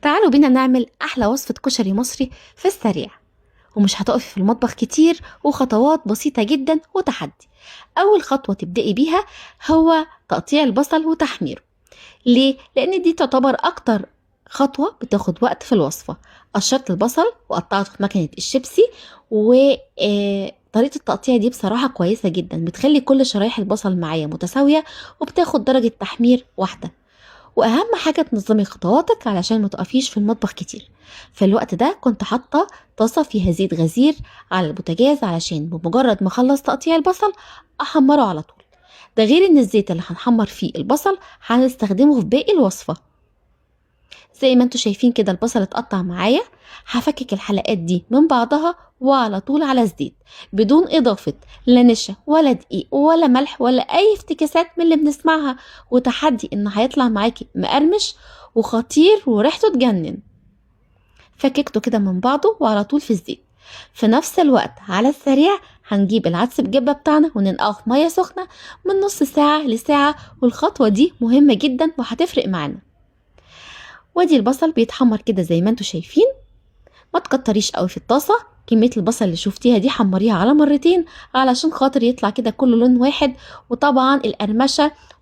تعالوا بينا نعمل أحلى وصفة كشري مصري في السريع، ومش هتقفي في المطبخ كتير، وخطوات بسيطة جدا وتحدي. أول خطوة تبدأي بيها هو تقطيع البصل وتحميره. ليه؟ لأن دي تعتبر أكتر خطوة بتاخد وقت في الوصفة. قشرت البصل وقطعته في مكنة الشيبسي، وطريقة التقطيع دي بصراحة كويسة جدا، بتخلي كل شرايح البصل معايا متساوية، وبتاخد درجة تحمير واحدة. واهم حاجه تنظمي خطواتك علشان ما تقفيش في المطبخ كتير. في الوقت ده كنت حاطه طاسه فيها زيت غزير على البوتاجاز، علشان بمجرد ما اخلص تقطيع البصل احمره على طول. ده غير ان الزيت اللي هنحمر فيه البصل هنستخدمه في باقي الوصفه. زي ما انتوا شايفين كده البصل اتقطع معايا. هفكك الحلقات دي من بعضها وعلى طول على الزيت، بدون اضافة لا نشا ولا دقيق ولا ملح ولا اي افتكاسات من اللي بنسمعها، وتحدي ان هيطلع معاكي مقرمش وخطير وريحته تجنن. فككته كده من بعضه وعلى طول في الزيت. في نفس الوقت على السريع هنجيب العدس بجبة بتاعنا وننقعه في مية سخنة من نص ساعة لساعة، والخطوة دي مهمة جدا وهتفرق معانا. وادي البصل بيتحمر كده زي ما انتوا شايفين. ما تكتريش قوي في الطاسة، كمية البصل اللي شفتيها دي حمريها على مرتين علشان خاطر يطلع كده كله لون واحد. وطبعا القرمشة